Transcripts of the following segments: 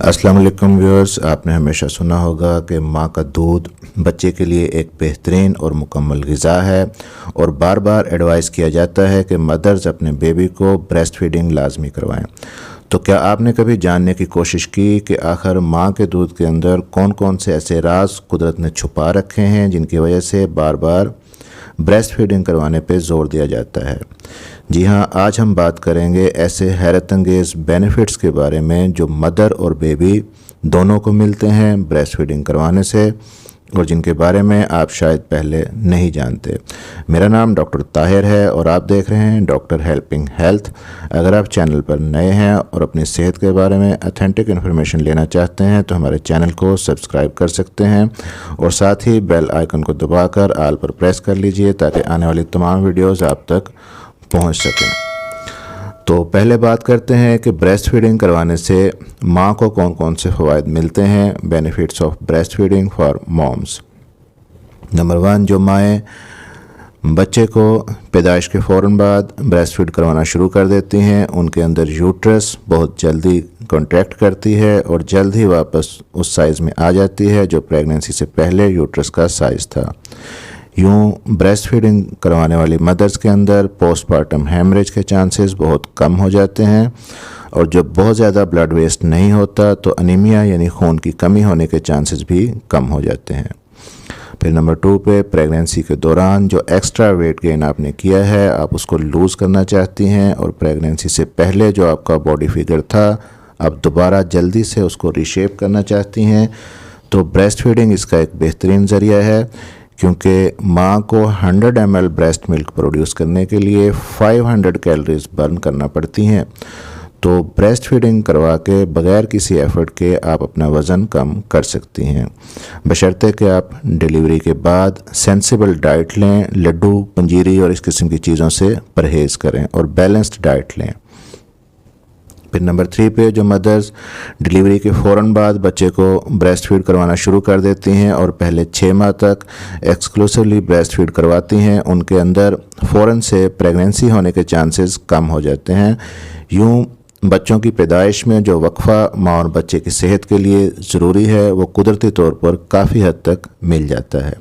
अस्सलाम वालेकुम व्यूअर्स, आपने हमेशा सुना होगा कि माँ का दूध बच्चे के लिए एक बेहतरीन और मुकम्मल ग़िज़ा है और बार बार एडवाइस किया जाता है कि मदर्स अपने बेबी को ब्रेस्ट फीडिंग लाजमी करवाएं। तो क्या आपने कभी जानने की कोशिश की कि आखिर माँ के दूध के अंदर कौन कौन से ऐसे राज कुदरत ने छुपा रखे हैं जिनकी वजह से बार बार ब्रेस्ट फीडिंग करवाने पे ज़ोर दिया जाता है। जी हाँ, आज हम बात करेंगे ऐसे हैरत अंगेज़ बेनिफिट्स के बारे में जो मदर और बेबी दोनों को मिलते हैं ब्रेस्ट फीडिंग करवाने से और जिनके बारे में आप शायद पहले नहीं जानते। मेरा नाम डॉक्टर ताहिर है और आप देख रहे हैं डॉक्टर हेल्पिंग हेल्थ। अगर आप चैनल पर नए हैं और अपनी सेहत के बारे में ऑथेंटिक इन्फॉर्मेशन लेना चाहते हैं तो हमारे चैनल को सब्सक्राइब कर सकते हैं और साथ ही बेल आइकन को दबाकर आल पर प्रेस कर लीजिए ताकि आने वाली तमाम वीडियोज़ आप तक पहुँच सकें। तो पहले बात करते हैं कि ब्रेस्ट फीडिंग करवाने से माँ को कौन कौन से फ़वाइद मिलते हैं। Benefits of breast feeding for moms. Number 1, जो माएँ बच्चे को पैदाइश के फ़ौरन बाद ब्रेस्ट फीड करवाना शुरू कर देती हैं उनके अंदर यूट्रस बहुत जल्दी कॉन्ट्रैक्ट करती है और जल्द ही वापस उस साइज़ में आ जाती है जो प्रेगनेंसी से पहले यूट्रस का साइज़ था। यूँ ब्रेस्ट फीडिंग करवाने वाली मदर्स के अंदर पोस्टपार्टम हेमरेज के चांसेस बहुत कम हो जाते हैं और जब बहुत ज़्यादा ब्लड वेस्ट नहीं होता तो अनीमिया यानी खून की कमी होने के चांसेस भी कम हो जाते हैं। फिर नंबर 2 पे प्रेगनेंसी के दौरान जो एक्स्ट्रा वेट गेन आपने किया है आप उसको लूज़ करना चाहती हैं और प्रेगनेंसी से पहले जो आपका बॉडी फिगर था आप दोबारा जल्दी से उसको रीशेप करना चाहती हैं तो ब्रेस्ट फीडिंग इसका एक बेहतरीन ज़रिया है क्योंकि माँ को 100 ml ब्रेस्ट मिल्क प्रोड्यूस करने के लिए 500 कैलोरीज बर्न करना पड़ती हैं। तो ब्रेस्ट फीडिंग करवा के बग़ैर किसी एफ़र्ट के आप अपना वज़न कम कर सकती हैं बशर्ते कि आप डिलीवरी के बाद सेंसिबल डाइट लें, लड्डू, पंजीरी और इस किस्म की चीज़ों से परहेज़ करें और बैलेंस्ड डाइट लें। फिर नंबर 3 पे जो मदर्स डिलीवरी के फ़ौरन बाद बच्चे को ब्रेस्ट फीड करवाना शुरू कर देती हैं और पहले 6 माह तक एक्सक्लूसिवली ब्रेस्ट फीड करवाती हैं उनके अंदर फ़ौरन से प्रेगनेंसी होने के चांसेस कम हो जाते हैं। यूँ बच्चों की पैदाइश में जो वक्फ़ा माँ और बच्चे की सेहत के लिए ज़रूरी है वो कुदरती तौर पर काफ़ी हद तक मिल जाता है।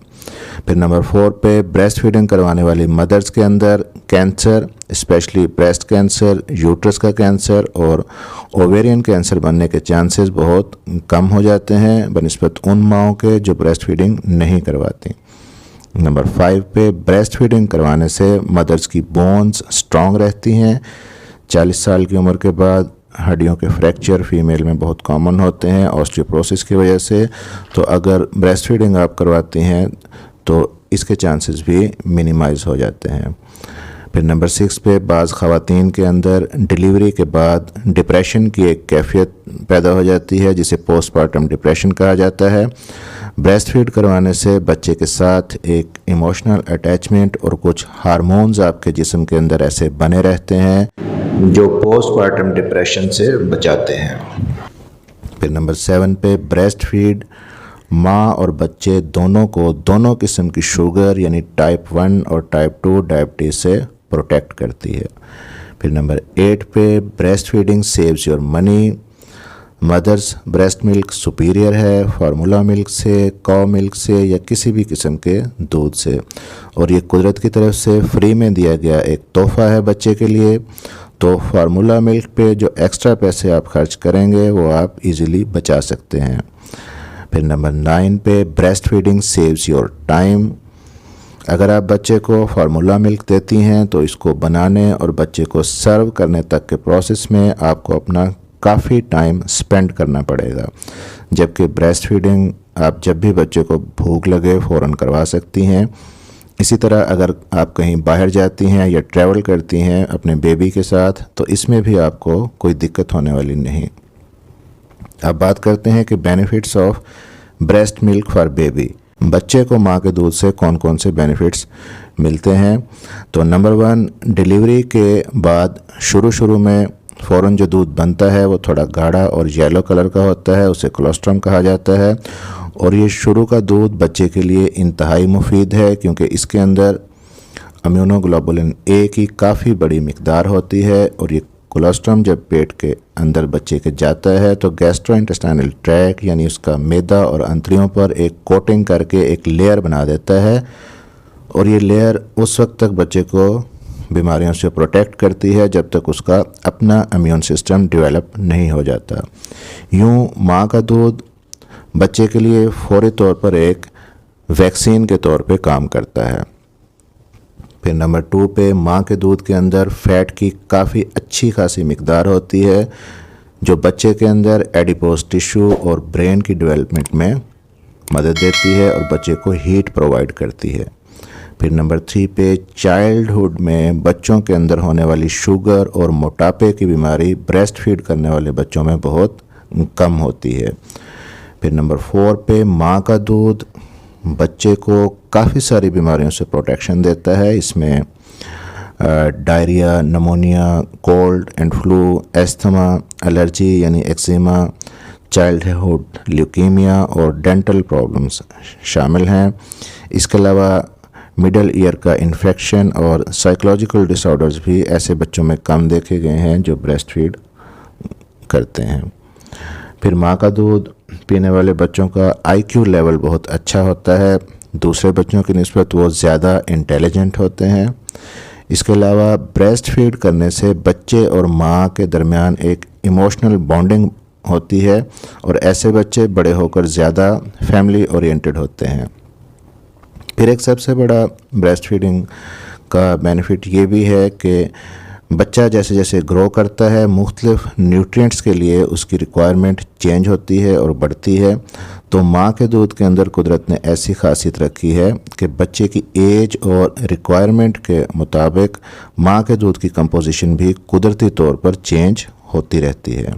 फिर नंबर 4 पे ब्रेस्ट फीडिंग करवाने वाली मदर्स के अंदर cancer, specially breast cancer, uterus का कैंसर और ओवेरियन कैंसर बनने के चांसेस बहुत कम हो जाते हैं बनिस्बत उन माओं के जो ब्रेस्ट फीडिंग नहीं करवाती। नंबर 5 पे ब्रेस्ट फीडिंग करवाने से मदर्स की बोन्स स्ट्रॉन्ग रहती हैं। 40 साल की उम्र के बाद हड्डियों के फ्रैक्चर फीमेल में बहुत कॉमन होते हैं ऑस्टियोपोरोसिस की वजह से, तो अगर ब्रेस्ट फीडिंग आप करवाती हैं तो इसके चांसेस भी मिनिमाइज़ हो जाते हैं। फिर नंबर 6 पे बाज़ ख़वातीन के अंदर डिलीवरी के बाद डिप्रेशन की एक कैफियत पैदा हो जाती है जिसे पोस्टपार्टम डिप्रेशन कहा जाता है। ब्रेस्ट फीड करवाने से बच्चे के साथ एक इमोशनल अटैचमेंट और कुछ हार्मोन्स आपके जिस्म के अंदर ऐसे बने रहते हैं जो पोस्टपार्टम डिप्रेशन से बचाते हैं। फिर नंबर 7 पे ब्रेस्ट फीड माँ और बच्चे दोनों को दोनों किस्म की शुगर यानी टाइप 1 और टाइप 2 डायबिटीज़ से प्रोटेक्ट करती है। फिर नंबर 8 पे breast feeding saves your money. Mothers breast milk superior है फार्मूला मिल्क से, कॉ मिल्क से या किसी भी किस्म के दूध से और ये कुदरत की तरफ से फ्री में दिया गया एक तोहफ़ा है बच्चे के लिए। तो फार्मूला मिल्क पे जो एक्स्ट्रा पैसे आप खर्च करेंगे वो आप इजीली बचा सकते हैं। फिर नंबर 9 पे breast feeding saves your time. अगर आप बच्चे को फार्मूला मिल्क देती हैं तो इसको बनाने और बच्चे को सर्व करने तक के प्रोसेस में आपको अपना काफ़ी टाइम स्पेंड करना पड़ेगा, जबकि ब्रेस्ट फीडिंग आप जब भी बच्चे को भूख लगे फ़ौरन करवा सकती हैं। इसी तरह अगर आप कहीं बाहर जाती हैं या ट्रैवल करती हैं अपने बेबी के साथ तो इसमें भी आपको कोई दिक्कत होने वाली नहीं। अब बात करते हैं कि benefits of breast milk for baby. बच्चे को माँ के दूध से कौन कौन से बेनिफिट्स मिलते हैं। तो नंबर 1, डिलीवरी के बाद शुरू में फ़ौरन जो दूध बनता है वो थोड़ा गाढ़ा और येलो कलर का होता है, उसे कोलोस्ट्रम कहा जाता है और ये शुरू का दूध बच्चे के लिए इंतहाई मुफीद है क्योंकि इसके अंदर इम्यूनोग्लोबुलिन ए की काफ़ी बड़ी मिकदार होती है और ये कोलोस्ट्रम जब पेट के अंदर बच्चे के जाता है तो गैस्ट्रोइंटेस्टाइनल ट्रैक्ट यानी उसका मैदा और अंतड़ियों पर एक कोटिंग करके एक लेयर बना देता है, और ये लेयर उस वक्त तक बच्चे को बीमारियों से प्रोटेक्ट करती है जब तक उसका अपना इम्यून सिस्टम डेवलप नहीं हो जाता। यूँ माँ का दूध बच्चे के लिए फौरी तौर पर एक वैक्सीन के तौर पे काम करता है। फिर नंबर 2 पे माँ के दूध के अंदर फ़ैट की काफ़ी अच्छी खासी मिकदार होती है जो बच्चे के अंदर एडिपोज टिश्यू और ब्रेन की डेवलपमेंट में मदद देती है और बच्चे को हीट प्रोवाइड करती है। फिर नंबर 3 पे चाइल्डहुड में बच्चों के अंदर होने वाली शुगर और मोटापे की बीमारी ब्रेस्ट फीड करने वाले बच्चों में बहुत कम होती है। फिर नंबर 4 पे माँ का दूध बच्चे को काफ़ी सारी बीमारियों से प्रोटेक्शन देता है। इसमें diarrhoea, pneumonia, cold and flu, asthma, allergy यानी एक्जिमा, चाइल्डहुड ल्यूकीमिया और डेंटल प्रॉब्लम्स शामिल हैं। इसके अलावा मिडल ईयर का इन्फेक्शन और साइकोलॉजिकल डिसऑर्डर्स भी ऐसे बच्चों में कम देखे गए हैं जो ब्रेस्ट फीड करते हैं। फिर माँ का दूध पीने वाले बच्चों का IQ लेवल बहुत अच्छा होता है, दूसरे बच्चों की निस्बत वो ज़्यादा इंटेलिजेंट होते हैं। इसके अलावा ब्रेस्ट फीड करने से बच्चे और माँ के दरमियान एक इमोशनल बॉन्डिंग होती है और ऐसे बच्चे बड़े होकर ज़्यादा फैमिली ओरिएंटेड होते हैं। फिर एक सबसे बड़ा ब्रेस्ट फीडिंग का बेनिफिट ये भी है कि बच्चा जैसे जैसे ग्रो करता है मुख्तलिफ न्यूट्रिएंट्स के लिए उसकी रिक्वायरमेंट चेंज होती है और बढ़ती है। तो माँ के दूध के अंदर कुदरत ने ऐसी खासियत रखी है कि बच्चे की एज और रिक्वायरमेंट के मुताबिक माँ के दूध की कंपोजिशन भी कुदरती तौर पर चेंज होती रहती है।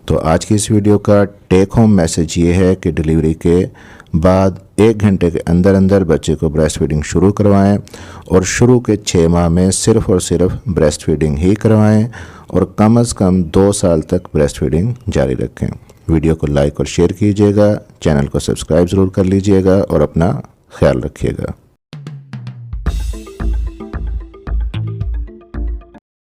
तो आज की इस वीडियो का टेक होम मैसेज ये है कि डिलीवरी के बाद 1 घंटे के अंदर अंदर बच्चे को ब्रेस्ट फीडिंग शुरू करवाएं और शुरू के 6 माह में सिर्फ़ और सिर्फ ब्रेस्ट फीडिंग ही करवाएं और कम से कम 2 साल तक ब्रेस्ट फीडिंग जारी रखें। वीडियो को लाइक और शेयर कीजिएगा, चैनल को सब्सक्राइब ज़रूर कर लीजिएगा और अपना ख्याल रखिएगा।